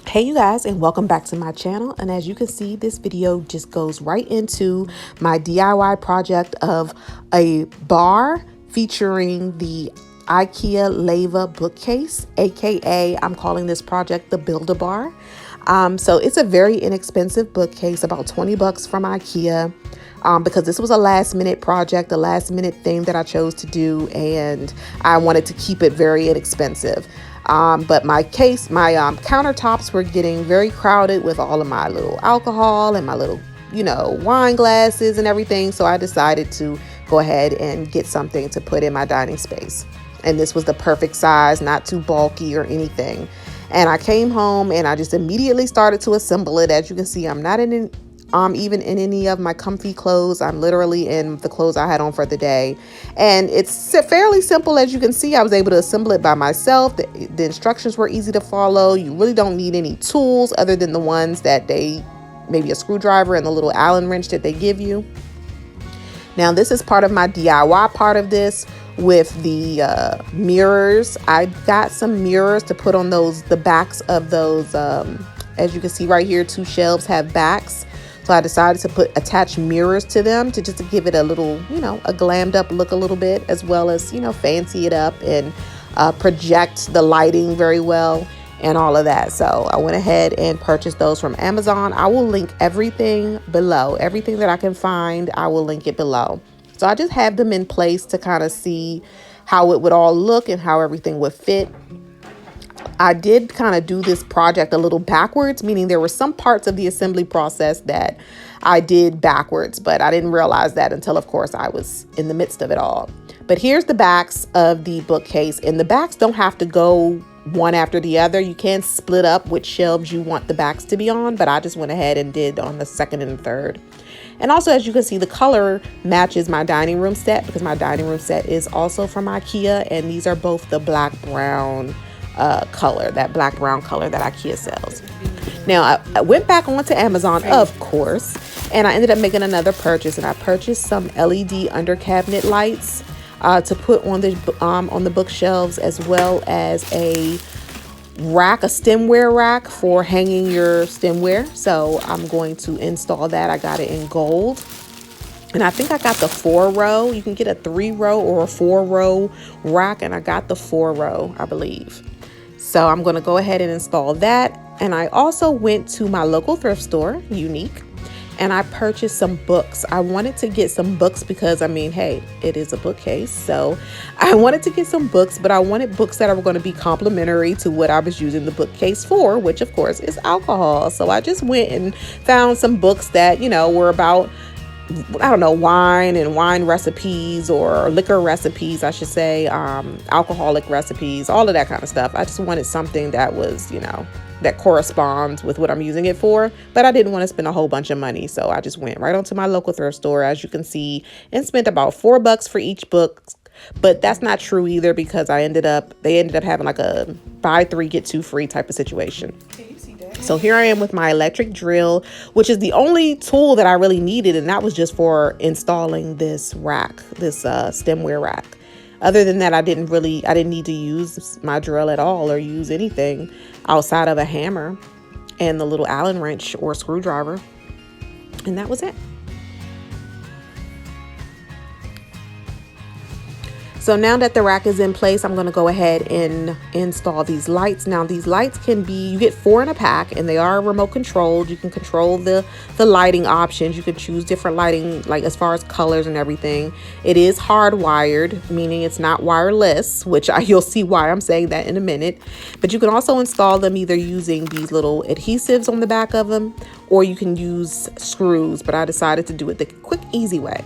Hey you guys, and welcome back to my channel. And as you can see, this video just goes right into my DIY project of a bar featuring the IKEA Laiva bookcase, aka I'm calling this project the Build-A-Bar. So it's a very inexpensive bookcase, about 20 bucks from IKEA, because this was a last minute project, a last minute thing that I chose to do, and I wanted to keep it very inexpensive. But my countertops were getting very crowded with all of my little alcohol and my little, wine glasses and everything. So I decided to go ahead and get something to put in my dining space. And this was the perfect size, not too bulky or anything. And I came home and I just immediately started to assemble it. As you can see, I'm not even in any of my comfy clothes. I'm literally in the clothes I had on for the day. And it's fairly simple. As you can see, I was able to assemble it by myself. The instructions were easy to follow. You really don't need any tools other than the ones that maybe a screwdriver and the little Allen wrench that they give you. Now, this is part of my DIY part of this with the mirrors. I got some mirrors to put on the backs of those. As you can see right here, 2 shelves have backs. So I decided to attach mirrors to them to give it a little, a glammed up look a little bit, as well as, fancy it up and project the lighting very well and all of that. So I went ahead and purchased those from Amazon. I will link everything below. Everything that I can find, I will link it below. So I just have them in place to kind of see how it would all look and how everything would fit. I did kind of do this project a little backwards, meaning there were some parts of the assembly process that I did backwards, but I didn't realize that until, of course, I was in the midst of it all. But here's the backs of the bookcase, and the backs don't have to go one after the other. You can split up which shelves you want the backs to be on, but I just went ahead and did on the second and third. And also, as you can see, the color matches my dining room set because my dining room set is also from IKEA, and these are both the black-brown color, that black-brown color that IKEA sells. Now, I went back onto Amazon, of course, and I ended up making another purchase, and I purchased some LED under cabinet lights to put on the bookshelves, as well as a rack, a stemware rack for hanging your stemware. So I'm going to install that. I got it in gold. And I think I got the 4-row. You can get a 3-row or a 4-row rack, and I got the 4-row, I believe. So I'm going to go ahead and install that. And I also went to my local thrift store, Unique, and I purchased some books. I wanted to get some books because, hey, it is a bookcase. So I wanted to get some books, but I wanted books that are going to be complementary to what I was using the bookcase for, which of course is alcohol. So I just went and found some books that, were about, wine and wine recipes, or liquor recipes, I should say, alcoholic recipes, all of that kind of stuff. I just wanted something that was, that corresponds with what I'm using it for, but I didn't want to spend a whole bunch of money. So I just went right onto my local thrift store, as you can see, and spent about $4 for each book. But that's not true either, because they ended up having like a buy 3 get 2 free type of situation. So here I am with my electric drill, which is the only tool that I really needed, and that was just for installing this rack, this stemware rack. Other than that, I didn't need to use my drill at all, or use anything outside of a hammer and the little Allen wrench or screwdriver, and that was it. So now that the rack is in place, I'm going to go ahead and install these lights. Now, these lights you get 4 in a pack, and they are remote controlled. You can control the lighting options. You can choose different lighting, like as far as colors and everything. It is hardwired, meaning it's not wireless, which you'll see why I'm saying that in a minute. But you can also install them either using these little adhesives on the back of them, or you can use screws, but I decided to do it the quick, easy way.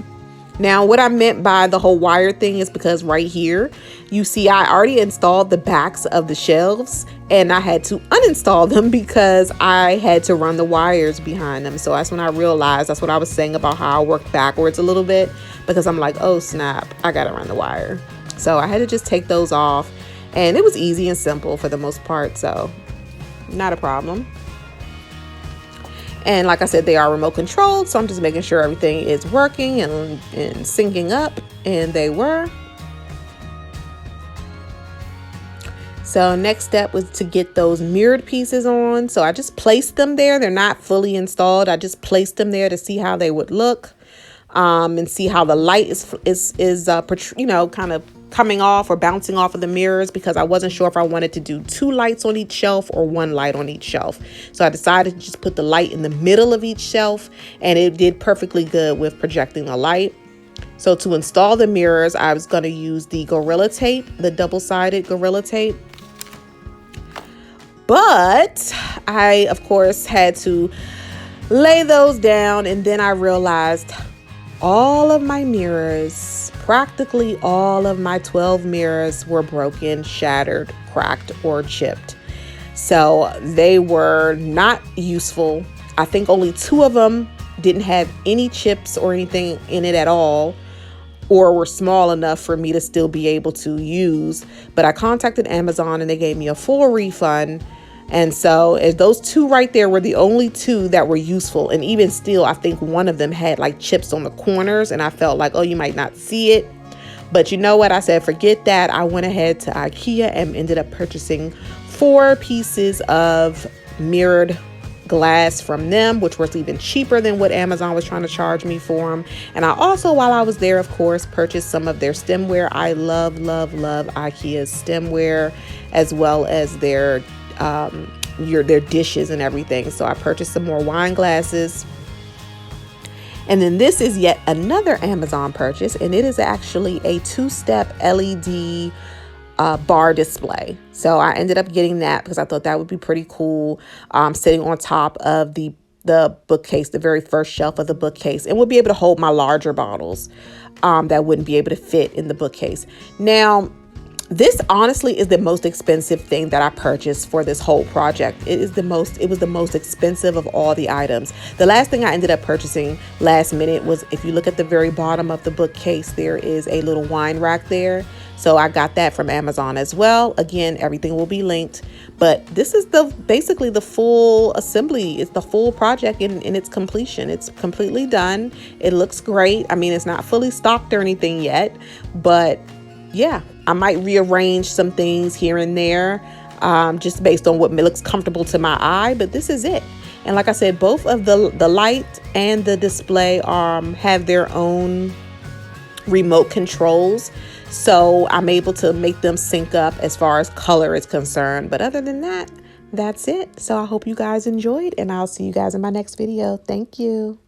Now, what I meant by the whole wire thing is because right here, you see I already installed the backs of the shelves, and I had to uninstall them because I had to run the wires behind them. So that's when I realized, that's what I was saying about how I worked backwards a little bit, because I'm like, oh snap, I gotta run the wire. So I had to just take those off, and it was easy and simple for the most part, so not a problem. And like I said, they are remote controlled, so I'm just making sure everything is working and syncing up, and they were. So next step was to get those mirrored pieces on. So I just placed them there. They're not fully installed. I just placed them there to see how they would look, and see how the light is you know, kind of coming off or bouncing off of the mirrors, because I wasn't sure if I wanted to do 2 lights on each shelf or 1 light on each shelf. So I decided to just put the light in the middle of each shelf, and it did perfectly good with projecting the light. So to install the mirrors, I was going to use the Gorilla Tape, the double-sided Gorilla Tape. But I, of course, had to lay those down, and then I realized all of my mirrors, practically all of my 12 mirrors were broken, shattered, cracked, or chipped. So they were not useful. I think only 2 of them didn't have any chips or anything in it at all, or were small enough for me to still be able to use. But I contacted Amazon and they gave me a full refund. And so as those 2 right there were the only 2 that were useful. And even still, I think one of them had like chips on the corners, and I felt like, oh, you might not see it. But you know what? I said, forget that. I went ahead to IKEA and ended up purchasing 4 pieces of mirrored glass from them, which was even cheaper than what Amazon was trying to charge me for them. And I also, while I was there, of course, purchased some of their stemware. I love IKEA's stemware, as well as their dishes and everything. So I purchased some more wine glasses. And then this is yet another Amazon purchase, and it is actually a 2-step LED bar display. So I ended up getting that because I thought that would be pretty cool, sitting on top of the bookcase, the very first shelf of the bookcase, and would be able to hold my larger bottles that wouldn't be able to fit in the bookcase. Now, this honestly is the most expensive thing that I purchased for this whole project. It was the most expensive of all the items. The last thing I ended up purchasing last minute was, if you look at the very bottom of the bookcase, there is a little wine rack there. So I got that from Amazon as well. Again, everything will be linked. But this is basically the full assembly. It's the full project in its completion. It's completely done. It looks great. I mean, it's not fully stocked or anything yet, but yeah, I might rearrange some things here and there, just based on what looks comfortable to my eye, but this is it. And like I said, both of the light and the display have their own remote controls, so I'm able to make them sync up as far as color is concerned. But other than that, that's it. So I hope you guys enjoyed, and I'll see you guys in my next video. Thank you.